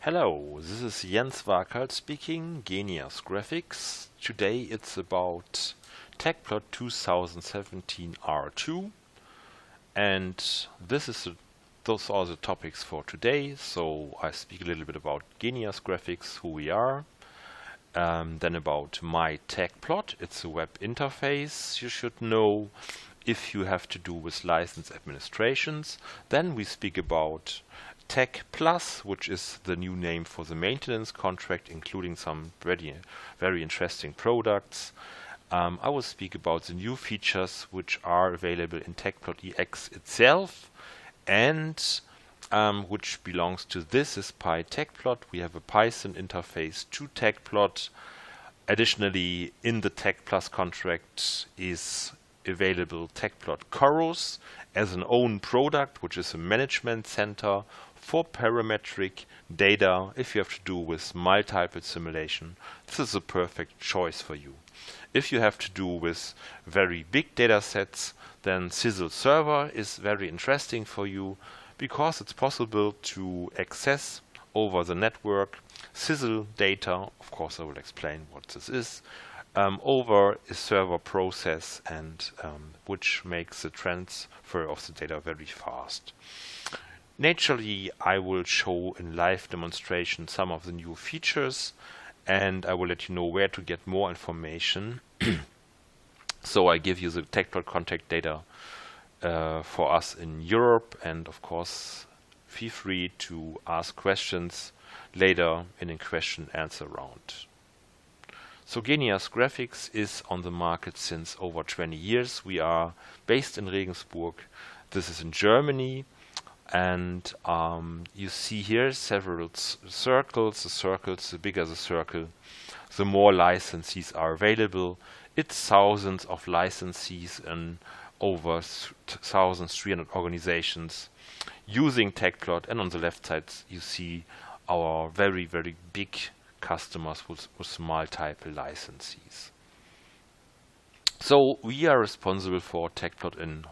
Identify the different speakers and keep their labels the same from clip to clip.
Speaker 1: Hello, this is Jens Wakalt speaking, Genius Graphics. Today it's about Tecplot 2017 R2, and those are the topics for today. So I speak a little bit about Genius Graphics, who we are, then about PyTecplot. It's a web interface you should know if you have to do with license administrations. Then we speak about Tecplot, which is the new name for the maintenance contract, including some very interesting products. I will speak about the new features which are available in Tecplot EX itself, and which belongs to this is PyTecplot. We have a Python interface to Tecplot. Additionally, in the Tecplot contract is available Tecplot Chorus as an own product, which is a management center for parametric data. If you have to do with multiple simulation, this is a perfect choice for you. If you have to do with very big data sets, then SZL Server is very interesting for you because it's possible to access over the network Sizzle data. Of course, I will explain what this is. Over a server process, and which makes the transfer of the data very fast. Naturally, I will show in live demonstration some of the new features, and I will let you know where to get more information. So I give you the Tecplot contact data for us in Europe, and of course feel free to ask questions later in a question answer round. So Genius Graphics is on the market since over 20 years. We are based in Regensburg. This is in Germany. And you see here several circles. The bigger the circle, the more licensees are available. It's thousands of licensees and over 1,300 organizations using Tecplot. And on the left side you see our very, very big customers with multiple licensees. So we are responsible for Tecplot in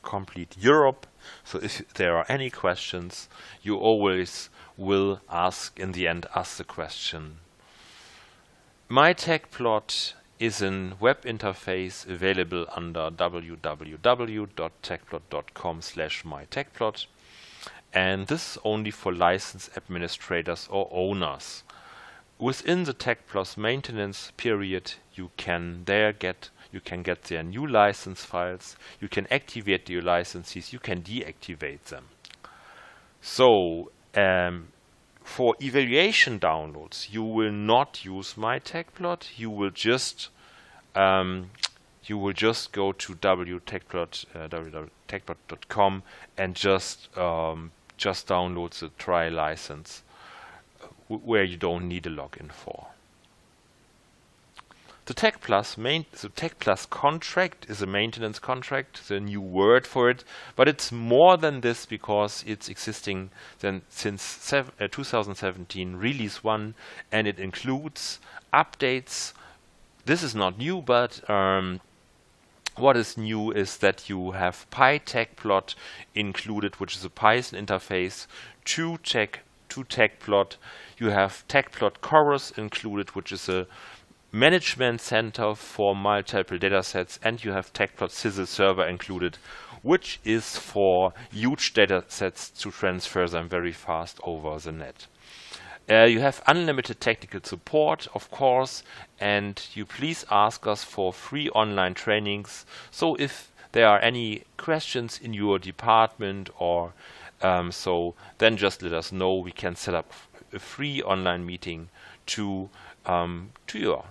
Speaker 1: complete Europe. So if there are any questions, you always will ask the question. PyTecplot is a web interface available under www.tecplot.com/mytecplot, and this is only for license administrators or owners. Within the Tecplot maintenance period, you can get their new license files, you can activate your licenses, you can deactivate them. So for evaluation downloads, you will not use PyTecplot. You will just go to www.tecplot.com and just download the trial license, where you don't need a login for. The Tecplot contract is a maintenance contract, the new word for it, but it's more than this because it's existing since 2017 release 1, and it includes updates. This is not new, but what is new is that you have PyTecplot included, which is a Python interface to Tecplot. You have Tecplot Chorus included, which is a management center for multiple datasets, and you have Tecplot SZL Server included, which is for huge datasets to transfer them very fast over the net. You have unlimited technical support, of course, and you please ask us for free online trainings. So if there are any questions in your department or then just let us know. We can set up a free online meeting to your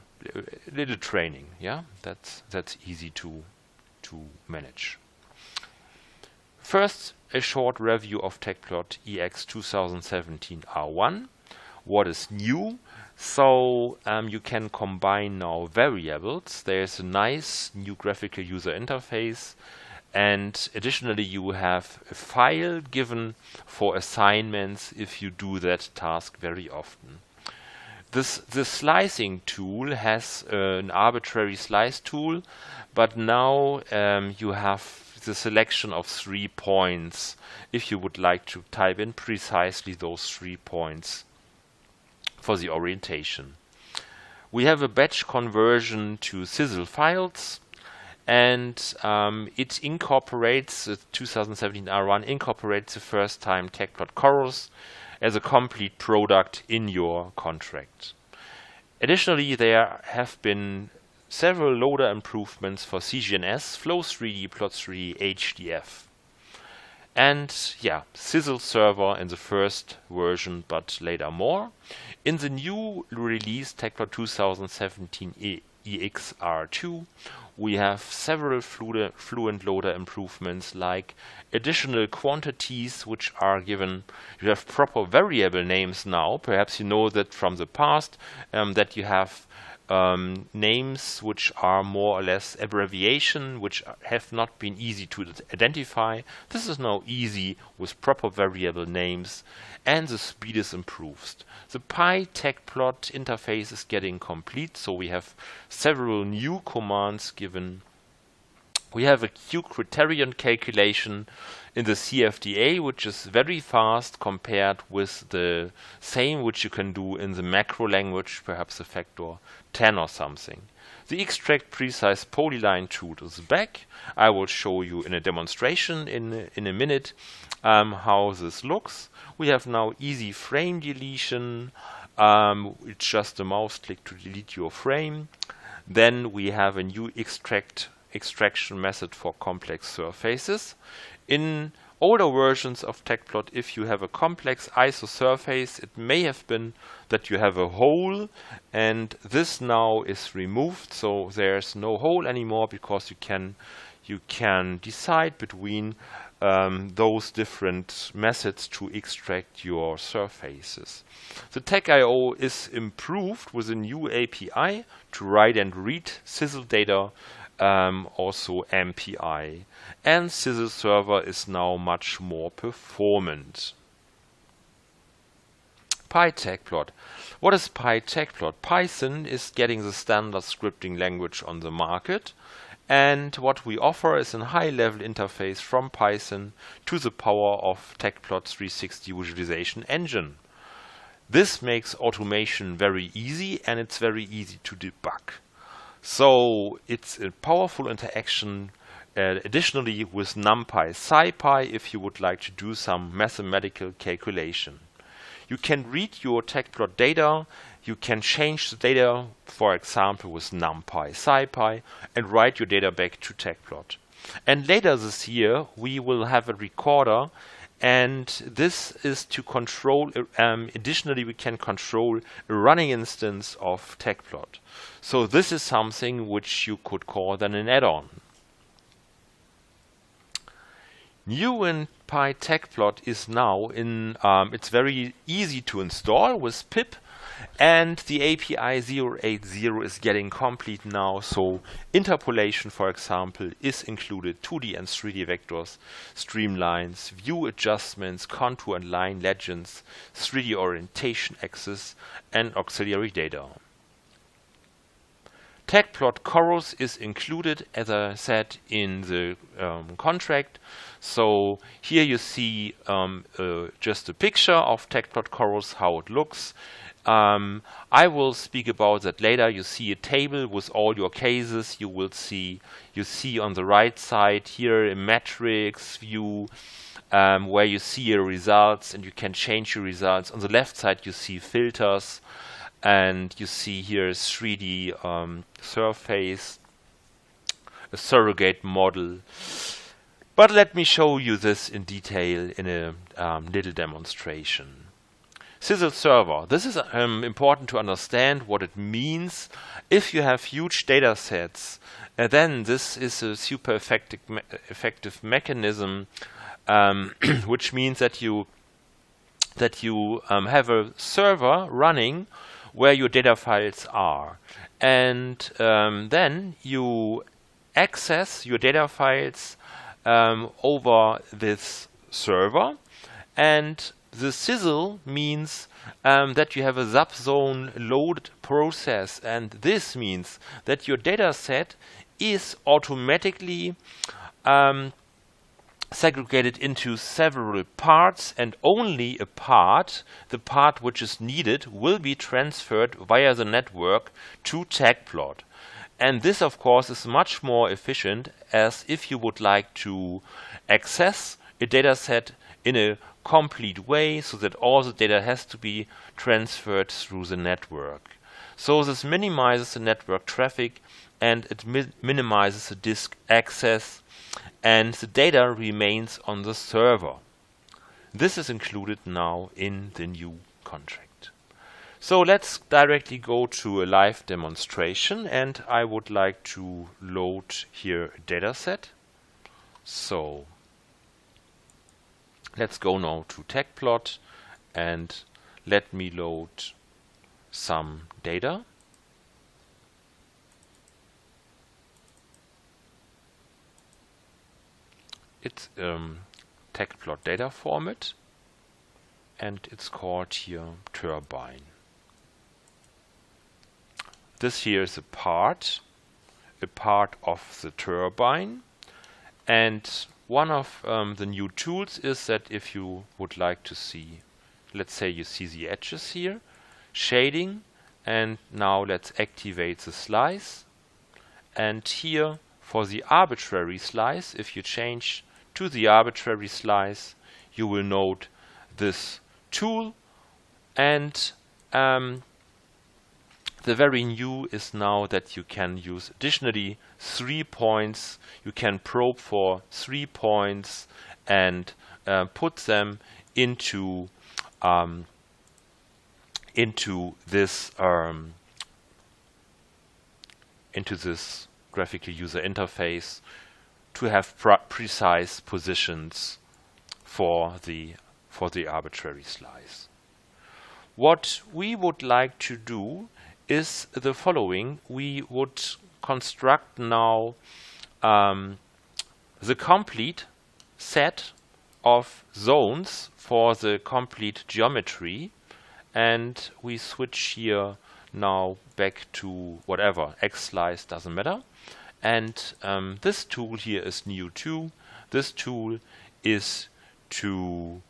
Speaker 1: little training. Yeah, that's easy to manage. First, a short review of Tecplot EX 2017 R1. What is new? So you can combine now variables. There's a nice new graphical user interface, and additionally you have a file given for assignments if you do that task very often. The slicing tool has an arbitrary slice tool, but now you have the selection of 3 points if you would like to type in precisely those 3 points for the orientation. We have a batch conversion to Sizzle files, and it incorporates, the 2017 R1 incorporates the first time Tecplot Chorus as a complete product in your contract. Additionally, there have been several loader improvements for CGNS, Flow3D, Plot3D, HDF. And yeah, SZL Server in the first version, but later more. In the new release, Tecplot 2017 EXR2, we have several Fluent loader improvements, like additional quantities which are given. You have proper variable names now. Perhaps you know that from the past, that you have names which are more or less abbreviation, which have not been easy to identify. This is now easy with proper variable names, and the speed is improved. The PyTecplot interface is getting complete, so we have several new commands given. We have a Criterion Calculation in the CFDA, which is very fast compared with the same which you can do in the macro language, perhaps a factor 10 or something. The extract precise polyline tool is back. I will show you in a demonstration in a minute how this looks. We have now easy frame deletion. It's just a mouse click to delete your frame. Then we have a new extraction method for complex surfaces. In older versions of Tecplot, if you have a complex iso surface, it may have been that you have a hole, and this now is removed, so there's no hole anymore, because you can decide between those different methods to extract your surfaces. The TECIO is improved with a new API to write and read Sizzle data, also MPI, and SZL Server is now much more performant. PyTecplot. What is PyTecplot? Python is getting the standard scripting language on the market, and what we offer is a high-level interface from Python to the power of Tecplot 360 visualization engine. This makes automation very easy, and it's very easy to debug. So it's a powerful interaction, additionally with NumPy, SciPy, if you would like to do some mathematical calculation. You can read your Tecplot data, you can change the data, for example with NumPy, SciPy, and write your data back to Tecplot. And later this year we will have a recorder, and this is to control, additionally we can control a running instance of Tecplot. So this is something which you could call then an add-on. New in PyTecplot is now in, it's very easy to install with pip, and the API 080 is getting complete now, so interpolation, for example, is included, 2D and 3D vectors, streamlines, view adjustments, contour and line legends, 3D orientation axis, and auxiliary data. Tecplot Chorus is included, as I said, in the contract. So here you see just a picture of Tecplot Chorus, how it looks. I will speak about that later. You see a table with all your cases. You see on the right side here a matrix view where you see your results, and you can change your results. On the left side you see filters, and you see here a 3D surface, a surrogate model. But let me show you this in detail in a little demonstration. SZL Server. This is important to understand what it means. If you have huge data sets, then this is a super effective mechanism, which means that you have a server running where your data files are, and then you access your data files over this server, and the Sizzle means that you have a subzone load process, and this means that your data set is automatically segregated into several parts, and only a part, the part which is needed, will be transferred via the network to Tecplot. And this, of course, is much more efficient, as if you would like to access a dataset in a complete way, so that all the data has to be transferred through the network. So this minimizes the network traffic, and it minimizes the disk access, and the data remains on the server. This is included now in the new contract. So let's directly go to a live demonstration, and I would like to load here a dataset. So let's go now to Tecplot and let me load some data. It's Tecplot data format, and it's called here turbine. This here is a part of the turbine, and one of the new tools is that if you would like to see, let's say you see the edges here, shading, and now let's activate the slice, and here for the arbitrary slice, if you change to the arbitrary slice, you will note this tool, and the very new is now that you can use additionally 3 points. You can probe for 3 points and put them into this graphical user interface to have precise positions for the arbitrary slice. What we would like to do is the following. We would construct now the complete set of zones for the complete geometry, and we switch here now back to whatever, X slice, doesn't matter. And this tool here is new too. This tool is to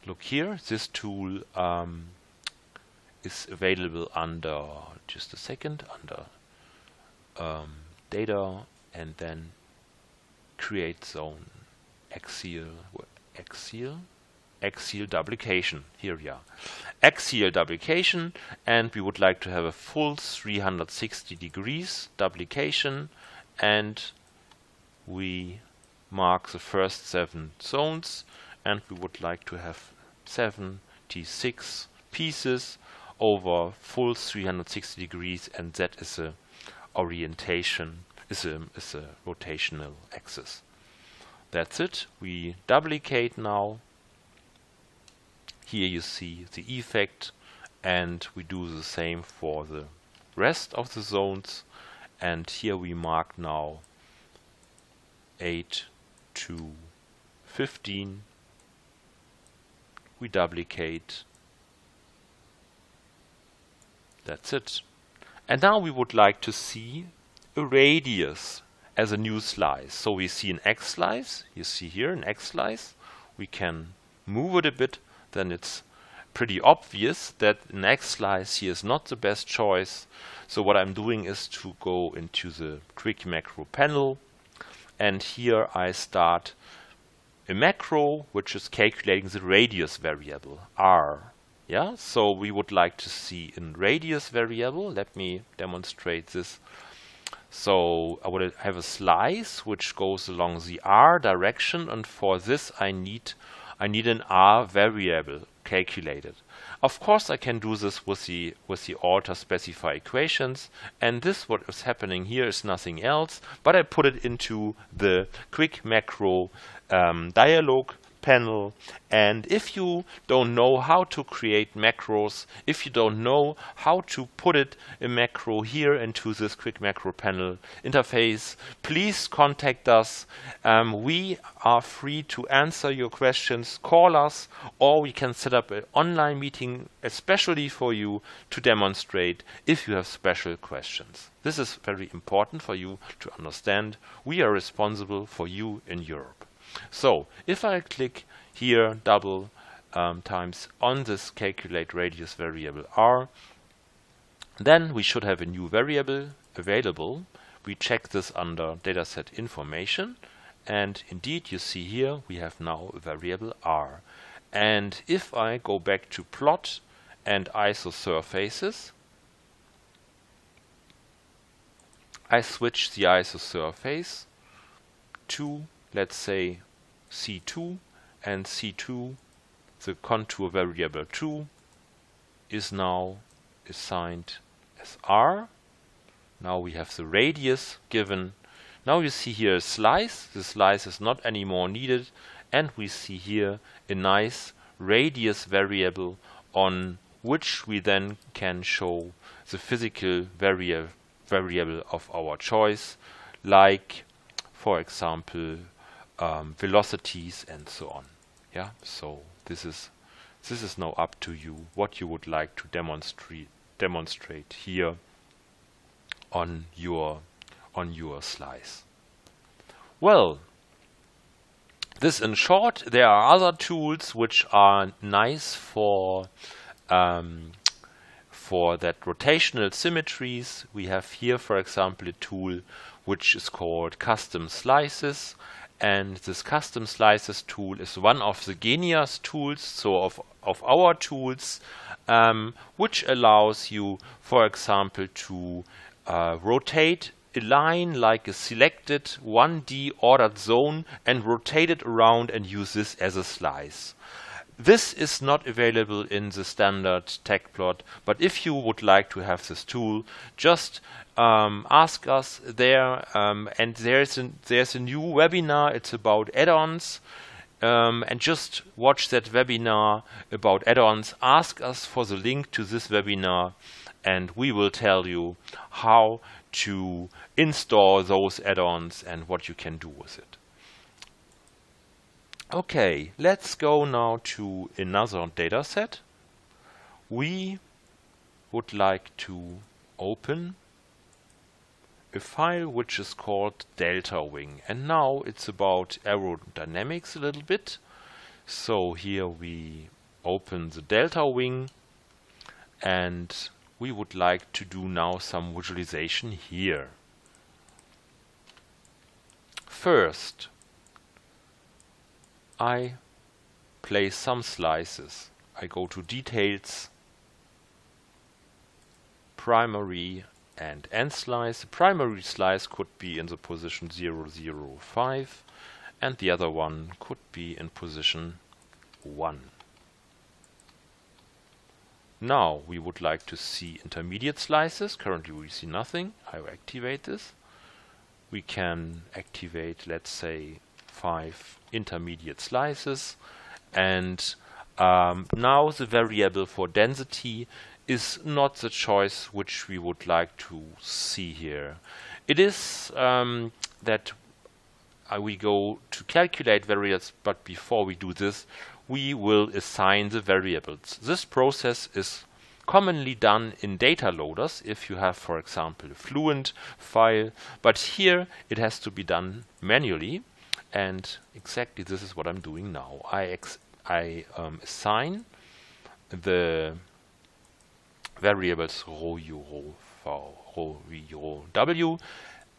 Speaker 1: look here. This tool is available under, just a second, under data, and then create zone axial duplication. Here we are. Axial duplication, and we would like to have a full 360 degrees duplication, and we mark the first 7 zones, and we would like to have 76 pieces over full 360 degrees, and that is a orientation, is a rotational axis. That's it. We duplicate now. Here you see the effect, and we do the same for the rest of the zones, and here we mark now 8 to 15. We duplicate. That's it. And now we would like to see a radius as a new slice. So we see an X slice. You see here an X slice. We can move it a bit. Then it's pretty obvious that an X slice here is not the best choice. So what I'm doing is to go into the quick macro panel, and here I start a macro which is calculating the radius variable r. Yeah, so we would like to see a radius variable. Let me demonstrate this. So I would have a slice which goes along the r direction, and for this I need an r variable calculated. Of course I can do this with the alter specify equations, and this what is happening here is nothing else, but I put it into the quick macro dialog panel. And if you don't know how to create macros, if you don't know how to put it a macro here into this quick macro panel interface, please contact us. We are free to answer your questions. Call us, or we can set up an online meeting especially for you to demonstrate if you have special questions. This is very important for you to understand. We are responsible for you in Europe. So if I click here double times on this calculate radius variable r, then we should have a new variable available. We check this under dataset information, and indeed you see here we have now a variable r. And if I go back to plot and iso surfaces, I switch the iso surface to, let's say, C2, and C2, the contour variable 2, is now assigned as R. Now we have the radius given. Now you see here a slice. The slice is not anymore needed, and we see here a nice radius variable on which we then can show the physical variable of our choice, like, for example, velocities and so on. Yeah, so this is now up to you what you would like to demonstrate here on your slice. Well, this in short. There are other tools which are nice for that rotational symmetries. We have here, for example, a tool which is called custom slices, and this custom slices tool is one of the Genius tools, so of our tools, which allows you, for example, to rotate a line like a selected 1D ordered zone and rotate it around and use this as a slice. This is not available in the standard Tecplot, but if you would like to have this tool, just ask us there, and there's a new webinar. It's about add-ons, and just watch that webinar about add-ons. Ask us for the link to this webinar, and we will tell you how to install those add-ons and what you can do with it. Okay, let's go now to another dataset. We would like to open a file which is called delta wing, and now it's about aerodynamics a little bit. So here we open the delta wing, and we would like to do now some visualization here. First, I place some slices. I go to details, primary and end slice. The primary slice could be in the position 0, 0, 5, and the other one could be in position 1. Now we would like to see intermediate slices. Currently we see nothing. I will activate this. We can activate, let's say, 5 intermediate slices, and now the variable for density is not the choice which we would like to see here. It is that we go to calculate variables, but before we do this, we will assign the variables. This process is commonly done in data loaders if you have, for example, a Fluent file, but here it has to be done manually. And exactly this is what I'm doing now. I assign the variables rho u, rho v, rho v, rho w.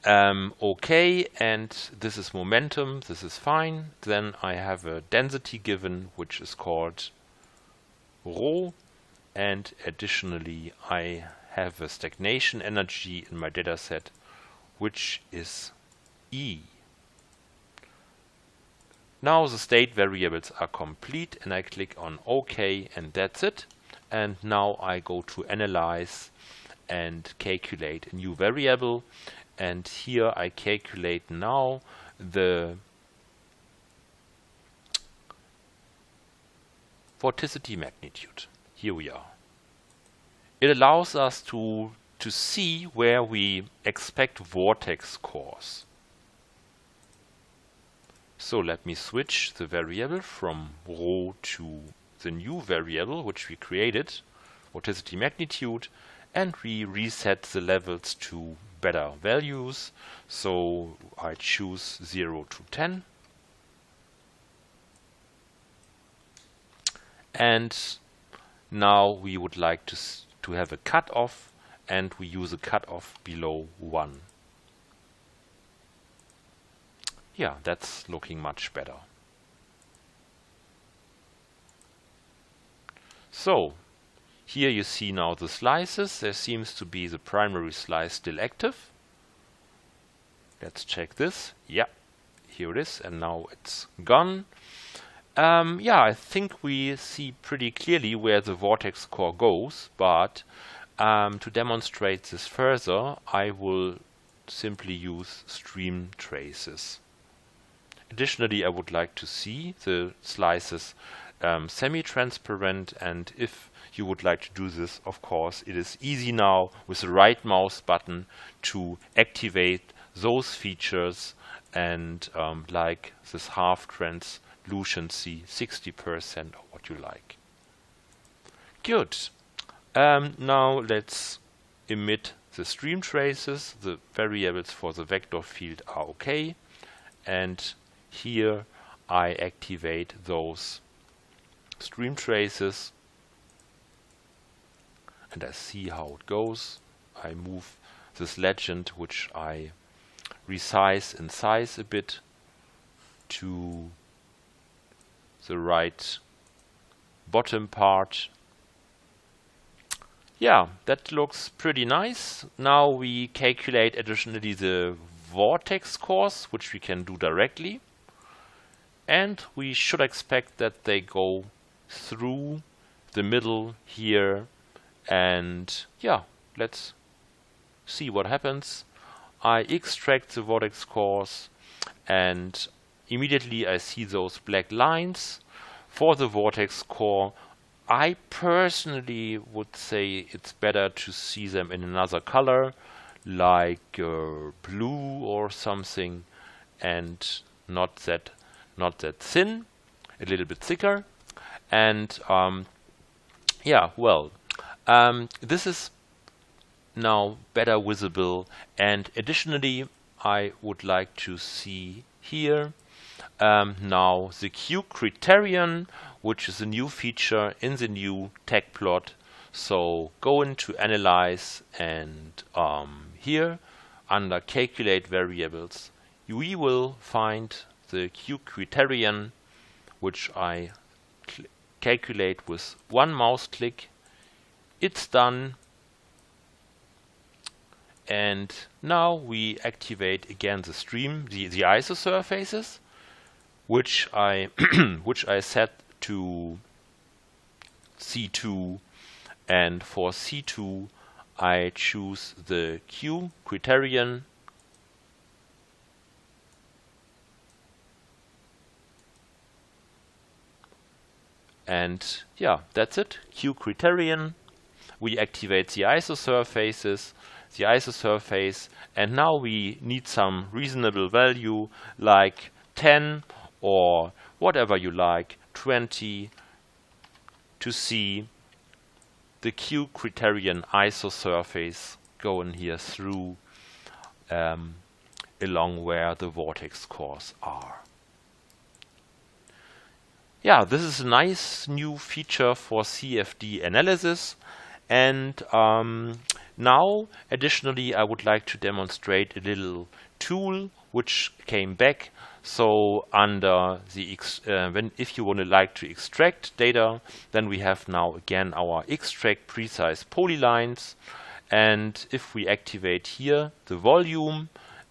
Speaker 1: Okay, and this is momentum. This is fine. Then I have a density given, which is called rho, and additionally I have a stagnation energy in my dataset, which is E. Now the state variables are complete, and I click on OK, and that's it. And now I go to Analyze and calculate a new variable, and here I calculate now the vorticity magnitude. Here we are. It allows us to see where we expect vortex cores. So let me switch the variable from rho to the new variable which we created, vorticity magnitude, and we reset the levels to better values. So I choose 0 to 10. And now we would like to have a cutoff, and we use a cutoff below 1. Yeah, that's looking much better. So here you see now the slices. There seems to be the primary slice still active. Let's check this. Yeah, here it is, and now it's gone. Yeah, I think we see pretty clearly where the vortex core goes, but to demonstrate this further, I will simply use stream traces. Additionally, I would like to see the slices semi-transparent, and if you would like to do this, of course, it is easy now with the right mouse button to activate those features, and like this half translucency, 60% or what you like. Good. Now let's emit the stream traces. The variables for the vector field are okay, and here I activate those stream traces, and I see how it goes. I move this legend, which I resize in size a bit, to the right bottom part. Yeah, that looks pretty nice. Now we calculate additionally the vortex cores, which we can do directly. And we should expect that they go through the middle here. And yeah, let's see what happens. I extract the vortex cores, and immediately I see those black lines. For the vortex core, I personally would say it's better to see them in another color, like blue or something, and not that thin, a little bit thicker. And yeah, well, this is now better visible, and additionally I would like to see here now the Q criterion, which is a new feature in the new Tecplot. So go into Analyze, and here under Calculate Variables we will find the Q criterion, which I calculate with one mouse click. It's done. And now we activate again the stream, the ISO surfaces, which I set to C2, and for C2 I choose the Q criterion, and yeah, that's it. Q criterion. We activate the ISO surfaces, the ISO surface, and now we need some reasonable value like 10 or whatever you like, 20, to see the Q criterion ISO surface going here through along where the vortex cores are. Yeah, this is a nice new feature for CFD analysis. And now, additionally, I would like to demonstrate a little tool which came back. So under the if you like to extract data, then we have now again our extract precise polylines. And if we activate here the volume,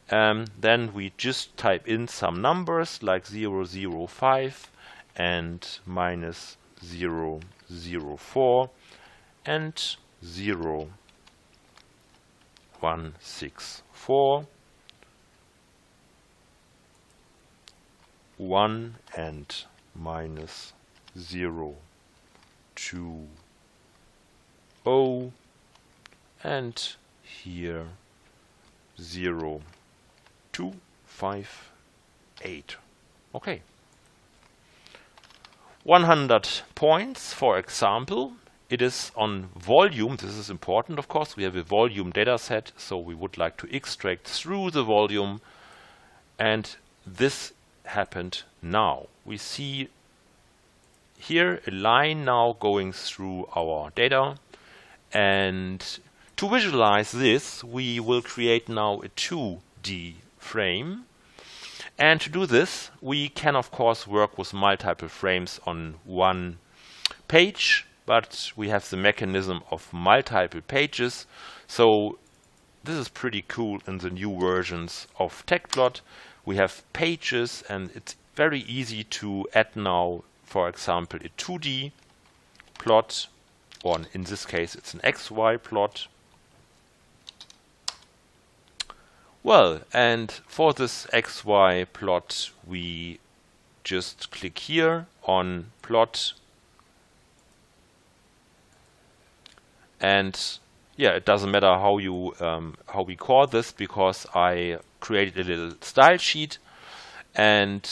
Speaker 1: then we just type in some numbers like 005 and minus 004 and 0164, 1 and minus 0 2, 0, and here 0, 2, 5, 8. Okay. 100 points, for example. It is on volume. This is important, of course. We have a volume dataset, so we would like to extract through the volume. And this happened now. We see here a line now going through our data. And to visualize this, we will create now a 2D frame. And to do this, we can of course work with multiple frames on one page, but we have the mechanism of multiple pages. So this is pretty cool in the new versions of Tecplot. We have pages, and it's very easy to add now, for example, a 2D plot, or in this case it's an XY plot. Well, and for this XY plot, we just click here on plot. And yeah, it doesn't matter how we call this, because I created a little style sheet, and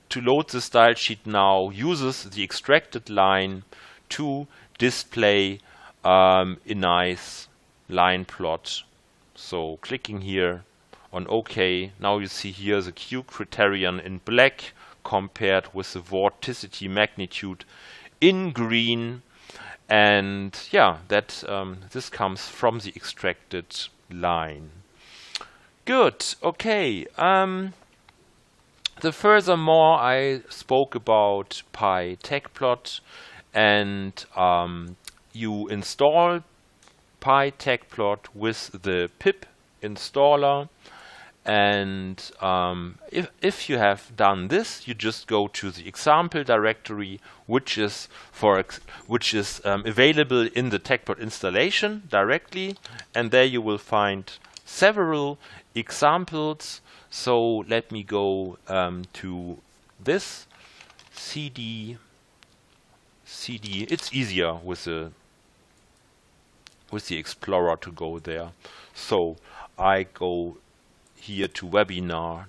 Speaker 1: to load the style sheet now uses the extracted line to display a nice line plot. So clicking here on OK, now you see here the Q criterion in black compared with the vorticity magnitude in green. And yeah, that this comes from the extracted line. Good. Okay. Furthermore, I spoke about PyTecplot, and you install PyTecplot with the pip installer. And if you have done this, you just go to the example directory, which is available in the Tecplot installation directly, and there you will find several examples. So let me go to this CD. It's easier with the Explorer to go there. So I go here to webinar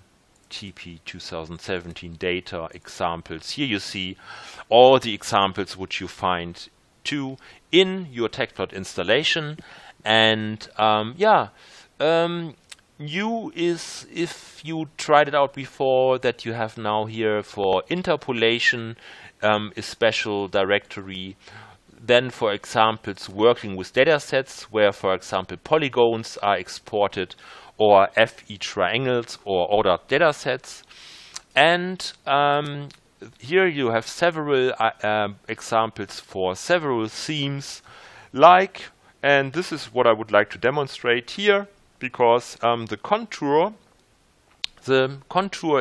Speaker 1: TP 2017 data examples. Here you see all the examples which you find too in your Tecplot installation. And new is, if you tried it out before, that you have now here for interpolation a special directory. Then, for examples, working with datasets where, for example, polygons are exported, or FE triangles or ordered datasets. And here you have several examples for several themes, and this is what I would like to demonstrate here, because the contour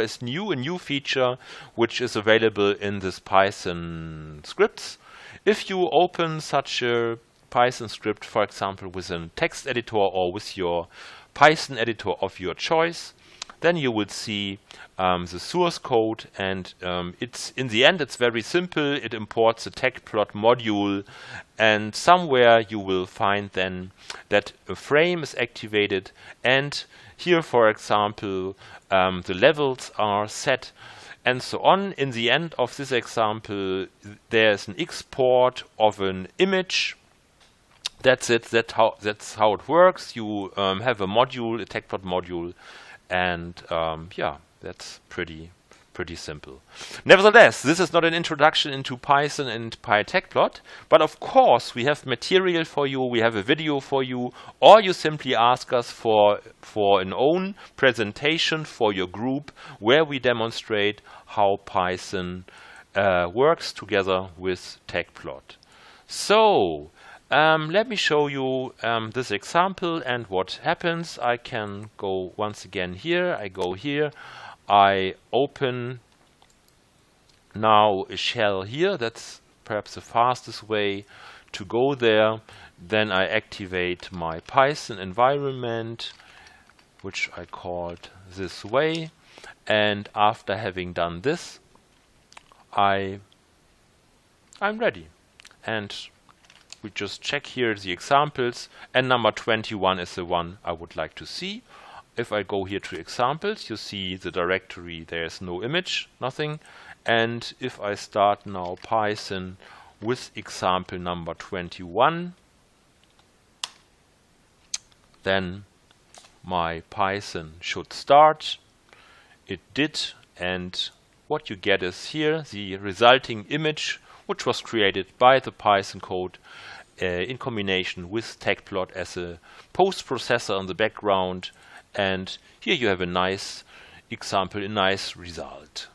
Speaker 1: is a new feature which is available in this Python scripts. If you open such a Python script, for example, with a text editor or with your Python editor of your choice, then you will see the source code, and it's in the end it's very simple. It imports the Tecplot module, and somewhere you will find then that a frame is activated, and here, for example, the levels are set, and so on. In the end of this example, there's an export of an image. That's it. That's how it works. You have a module, a Tecplot module, and yeah, that's pretty simple. Nevertheless, this is not an introduction into Python and PyTecplot, but of course we have material for you. We have a video for you, or you simply ask us for an own presentation for your group where we demonstrate how Python works together with Tecplot. So let me show you this example and what happens. I can go once again here. I go here. I open now a shell here. That's perhaps the fastest way to go there. Then I activate my Python environment, which I called this way. And after having done this, I'm ready. and we just check here the examples, and number 21 is the one I would like to see. If I go here to examples, you see the directory, there's no image, nothing. And if I start now Python with example number 21, then my Python should start. It did, and what you get is here the resulting image, which was created by the Python code in combination with Tecplot as a post-processor on the background. And here you have a nice example, a nice result.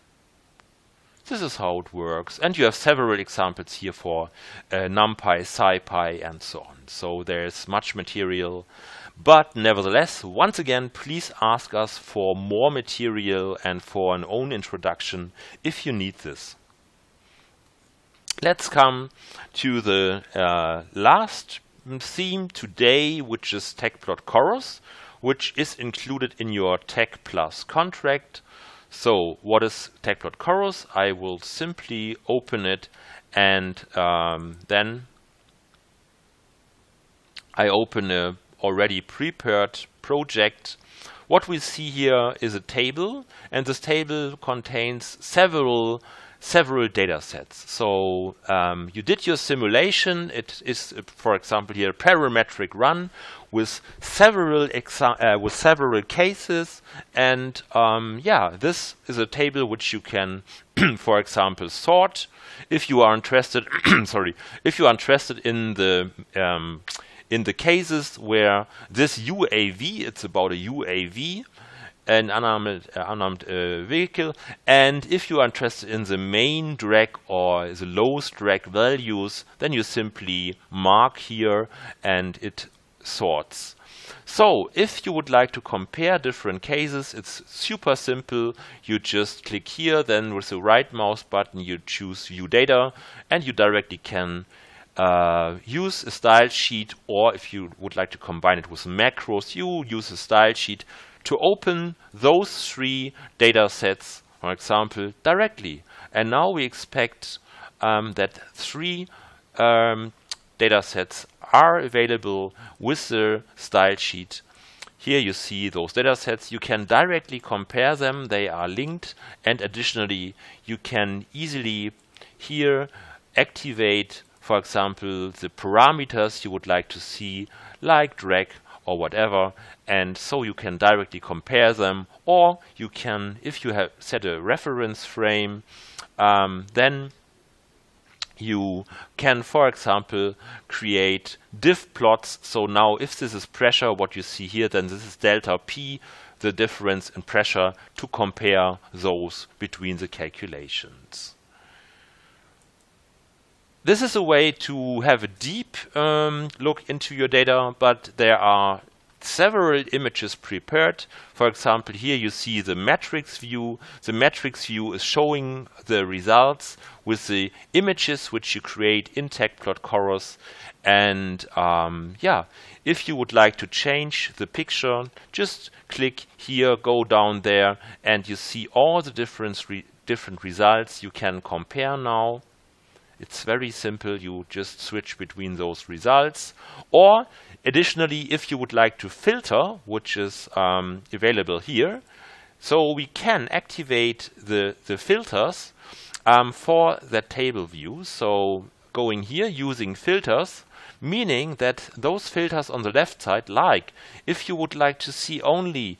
Speaker 1: This is how it works. And you have several examples here for NumPy, SciPy, and so on. So there's much material. But nevertheless, once again, please ask us for more material and for an own introduction if you need this. Let's come to the last theme today, which is Tecplot Chorus, which is included in your Tech Plus contract. So what is Tecplot Chorus? I will simply open it, and then I open a already prepared project. What we see here is a table, and this table contains several data sets. So you did your simulation. It is, for example, here a parametric run with several cases, and yeah, this is a table which you can, for example, sort if you are interested. Sorry, if you are interested in the cases where this UAV, it's about a UAV, an unarmed vehicle, and if you are interested in the main drag or the lowest drag values, then you simply mark here and it sorts. So if you would like to compare different cases, it's super simple. You just click here, then with the right mouse button you choose View Data, and you directly can use a style sheet, or if you would like to combine it with macros, you use a style sheet to open those three data sets, for example, directly. And now we expect that three data sets are available with the style sheet. Here you see those data sets. You can directly compare them. They are linked, and additionally you can easily here activate, for example, the parameters you would like to see, like drag or whatever, and so you can directly compare them. Or you can, if you have set a reference frame, then you can, for example, create diff plots. So now if this is pressure, what you see here, then this is delta P, the difference in pressure, to compare those between the calculations. This is a way to have a deep look into your data, but there are several images prepared. For example, here you see the matrix view. The matrix view is showing the results with the images which you create in Tecplot Chorus. And yeah, if you would like to change the picture, just click here, go down there, and you see all the different results you can compare now. It's very simple. You just switch between those results. Or additionally, if you would like to filter, which is available here, so we can activate the filters for that table view. So going here using filters, meaning that those filters on the left side, like if you would like to see only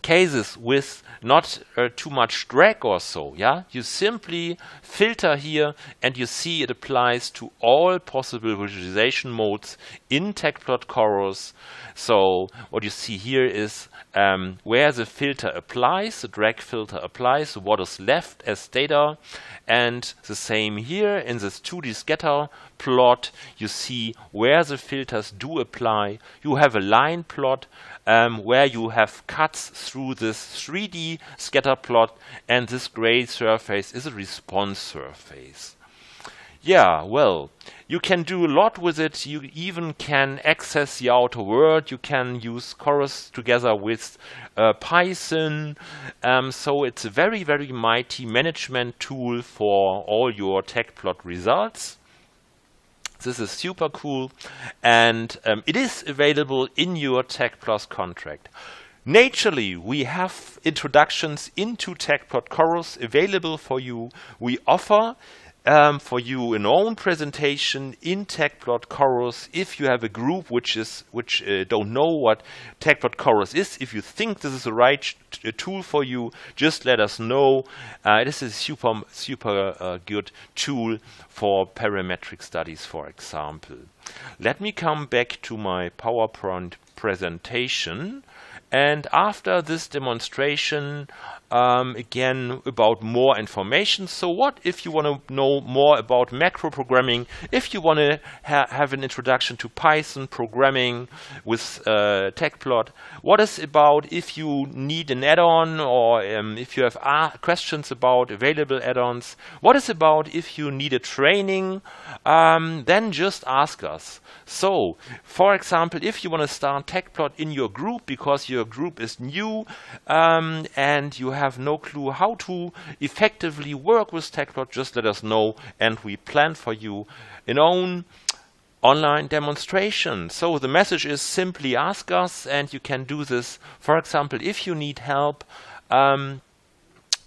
Speaker 1: cases with not too much drag or so, yeah, you simply filter here and you see it applies to all possible visualization modes in Tecplot Chorus. So what you see here is where the filter applies, the drag filter applies, what is left as data, and the same here in this 2D scatter plot, you see where the filters do apply. You have a line plot where you have cuts through this 3D scatter plot, and this gray surface is a response surface. Yeah, well, you can do a lot with it. You even can access the outer world. You can use Chorus together with Python. So it's a very, very mighty management tool for all your Tecplot results. This is super cool, and it is available in your Tecplot contract. Naturally, we have introductions into Tecplot Chorus available for you. We offer for you an own presentation in Tecplot Chorus. If you have a group which don't know what Tecplot Chorus is, if you think this is the right tool for you, just let us know. This is a super good tool for parametric studies, for example. Let me come back to my PowerPoint presentation. And after this demonstration, again, about more information. So what if you want to know more about macro programming, if you want to have an introduction to Python programming with Tecplot, what is about if you need an add-on, or if you have questions about available add-ons, what is about if you need a training, then just ask us. So, for example, if you want to start Tecplot in your group because your group is new and you have no clue how to effectively work with Tecplot, just let us know and we plan for you an own online demonstration. So the message is simply ask us, and you can do this. For example, if you need help,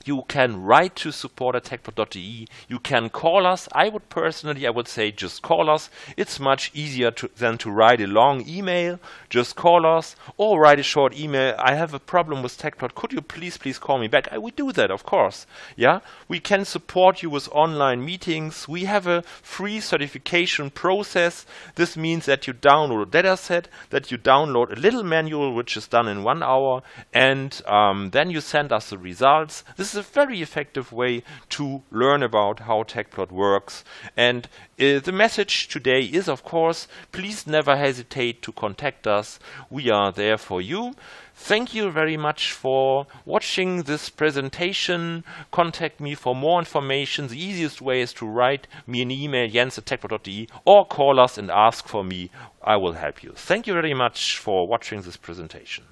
Speaker 1: you can write to support@tecplot.de. You can call us. I would say just call us. It's much easier than to write a long email. Just call us or write a short email. I have a problem with Tecplot. Could you please call me back? We do that, of course. Yeah, we can support you with online meetings. We have a free certification process. This means that you download a dataset, that you download a little manual which is done in 1 hour, and then you send us the results. This is a very effective way to learn about how Tecplot works. And the message today is, of course, please never hesitate to contact us. We are there for you. Thank you very much for watching this presentation. Contact me for more information. The easiest way is to write me an email, jens@tecplot.de, or call us and ask for me. I will help you. Thank you very much for watching this presentation.